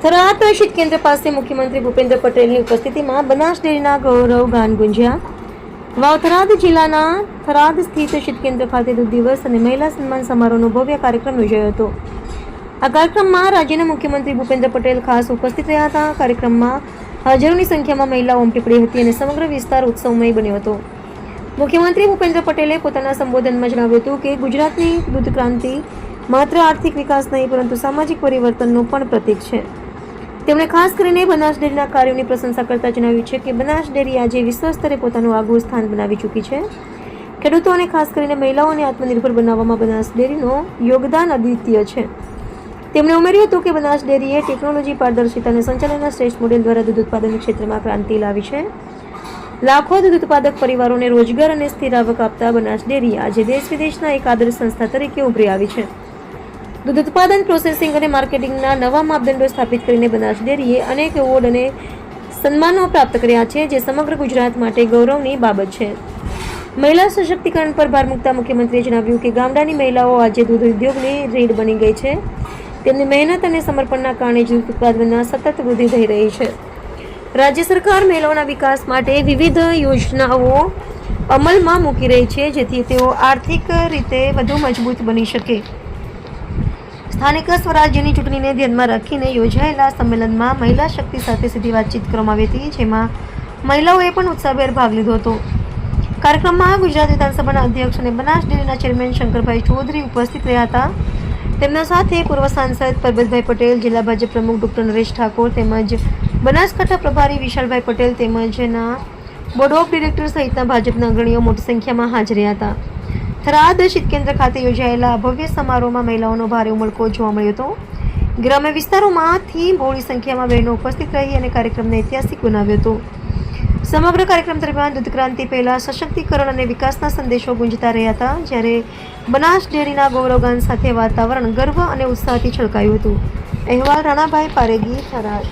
થરાદ શીત કેન્દ્ર પાસે મુખ્યમંત્રી ભૂપેન્દ્ર પટેલની ઉપસ્થિતિમાં બનાસ ડેરીના ગૌરવ ગાન ગુંજ્યા। વાવ થરાદ જિલ્લાના થરાદ સ્થિત શીત કેન્દ્ર ખાતે દૂધ દિવસ અને મહિલા સન્માન સમારોહનો ભવ્ય કાર્યક્રમ યોજાયો હતો। આ કાર્યક્રમમાં રાજ્યના મુખ્યમંત્રી ભૂપેન્દ્ર પટેલ ખાસ ઉપસ્થિત રહ્યા હતા। કાર્યક્રમમાં હજારોની સંખ્યામાં મહિલાઓ ઉમટી પડી હતી અને સમગ્ર વિસ્તાર ઉત્સવમય બન્યો હતો। મુખ્યમંત્રી ભૂપેન્દ્ર પટેલે પોતાના સંબોધનમાં જણાવ્યું હતું કે ગુજરાતની દૂધ ક્રાંતિ માત્ર આર્થિક વિકાસ નહીં પરંતુ સામાજિક પરિવર્તનનું પણ પ્રતીક છે। તેમણે ખાસ કરીને બનાસ ડેરીના કાર્યોની પ્રશંસા કરતા જણાવ્યું છે કે બનાસ ડેરી આજે વિશ્વ સ્તરે પોતાનું આગવું સ્થાન બનાવી ચૂકી છે। ખેડૂતો અને ખાસ કરીને મહિલાઓને આત્મનિર્ભર બનાવવામાં બનાસ ડેરીનું યોગદાન અદ્વિતીય છે। તેમણે ઉમેર્યું હતું કે બનાસ ડેરીએ ટેકનોલોજી, પારદર્શિતા અને સંચાલનના શ્રેષ્ઠ મોડેલ દ્વારા દૂધ ઉત્પાદન ક્ષેત્રમાં ક્રાંતિ લાવી છે। લાખો દૂધ ઉત્પાદક પરિવારોને રોજગાર અને સ્થિર આવક આપતા બનાસ ડેરી આજે દેશ વિદેશના એક આદર્શ સંસ્થા તરીકે ઉભરી આવી છે। દૂધ ઉત્પાદન, પ્રોસેસિંગ અને માર્કેટિંગના નવા માપદંડો સ્થાપિત કરીને બનાસ ડેરીએ અનેક એવોર્ડ અને સન્માનો પ્રાપ્ત કર્યા છે, જે સમગ્ર ગુજરાત માટે ગૌરવની બાબત છે। મહિલા સશક્તિકરણ પર ભાર મૂકતા મુખ્યમંત્રીએ જણાવ્યું કે ગામડાની મહિલાઓ આજે દૂધ ઉદ્યોગની રીઢ બની ગઈ છે। તેમની મહેનત અને સમર્પણના કારણે દૂધ ઉત્પાદનમાં સતત વૃદ્ધિ થઈ રહી છે। રાજ્ય સરકાર મહિલાઓના વિકાસ માટે વિવિધ યોજનાઓ અમલમાં મૂકી રહી છે, જેથી તેઓ આર્થિક રીતે વધુ મજબૂત બની શકે। સ્થાનિક સ્વરાજ્યની ચૂંટણીને ધ્યાનમાં રાખીને યોજાયેલા સંમેલનમાં મહિલા શક્તિ સાથે સીધી વાતચીત કરવામાં આવી હતી, જેમાં મહિલાઓએ પણ ઉત્સાહભેર ભાગ લીધો હતો। કાર્યક્રમમાં ગુજરાત વિધાનસભાના અધ્યક્ષ અને બનાસ ડેરીના ચેરમેન શંકરભાઈ ચૌધરી ઉપસ્થિત રહ્યા હતા। તેમના સાથે પૂર્વ સાંસદ પરબતભાઈ પટેલ, જિલ્લા ભાજપ પ્રમુખ ડોક્ટર નરેશ ઠાકોર તેમજ બનાસકાંઠા પ્રભારી વિશાલભાઈ પટેલ તેમજના બોર્ડ ઓફ ડિરેક્ટર સહિતના ભાજપના અગ્રણીઓ મોટી સંખ્યામાં હાજર રહ્યા હતા। થરાદ શીત કેન્દ્ર ખાતે યોજાયેલા ભવ્ય સમારોહમાં મહિલાઓનો ભારે ઉમળકો જોવા મળ્યો હતો। ગ્રામ્ય વિસ્તારોમાંથી બહોળી સંખ્યામાં બહેનો ઉપસ્થિત રહી અને કાર્યક્રમને ઐતિહાસિક બનાવ્યો હતો। સમગ્ર કાર્યક્રમ દરમિયાન દૂધ ક્રાંતિ પહેલા સશક્તિકરણ અને વિકાસના સંદેશો ગુંજતા રહ્યા હતા, જ્યારે બનાસ ડેરીના ગૌરવગાન સાથે વાતાવરણ ગર્વ અને ઉત્સાહથી છલકાયું હતું। અહેવાલ રાણાભાઈ પારેગી, થરાદ।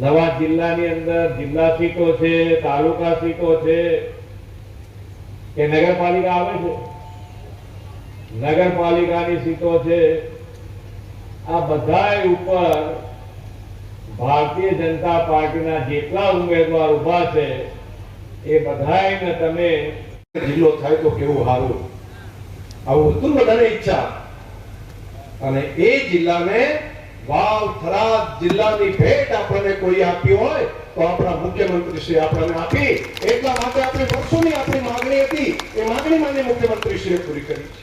નવા જિલ્લાની અંદર જિલ્લા સીટો છે, તાલુકા સીટો છે કે નગરપાલિકા આવે છે, નગરપાલિકાની સીટો છે, આ બધા ઉપર ભારતીય જનતા પાર્ટીના જેટલા ઉમેદવાર ઉભા છે એ બધાને તમે જિલ્લો થાય તો કેવું સારું, આવું હતું બધાને ઈચ્છા, અને એ જિલ્લાને વાવ થરાદ જિલ્લાની ભેટ આપણને કોઈ આપી હોય તો આપણા મુખ્યમંત્રી શ્રી આપણને આપી। એટલા માટે આપણે વર્ષોની આપણી માંગણી હતી, એ માંગણી માન્ય મુખ્યમંત્રી શ્રીએ પૂરી કરી છે।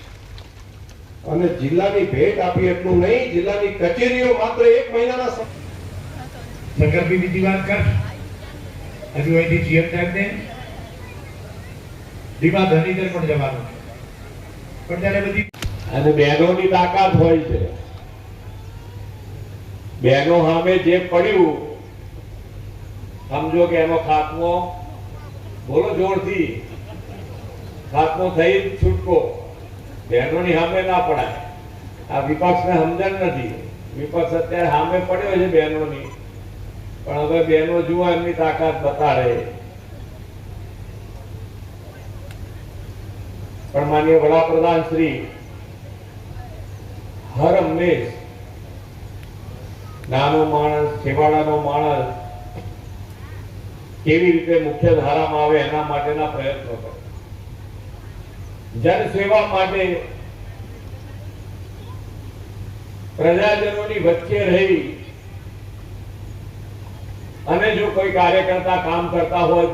અને જિલ્લાની ભેટ આપી એટલું નહીં, જિલ્લાની કચેરીઓ માત્ર 1 મહિનાના સંકલ્પી બીજી વાત કર હજુ અહીંથી સીએમ સાહેબને દીવા ધનીધર પણ જવાનું છે, પણ ત્યારે બધી અને બહેનોની તાકાત હોય છે। બહેનો સામે જે પડ્યું સમજો કે એનો ખાત્મો, બોલો જોરથી, ખાત્મો થઈ છૂટકો, બહેનોની સામે ના પડાય। આ વિપક્ષને સમજણ નથી, વિપક્ષ અત્યારે સામે પડ્યો છે બહેનોની, પણ હવે બહેનો જુઓ એમની તાકાત બતાડે। પણ માનીય વડાપ્રધાન શ્રી હર હંમેશ નાનો માણસ, છેવાડાનો માણસ કેવી રીતે મુખ્ય ધારામાં આવે એના માટેના પ્રયત્નો કરે। જનસેવા માટે પ્રજાજનોની વચ્ચે રહી અને જો કોઈ કાર્યકર્તા કામ કરતા હોય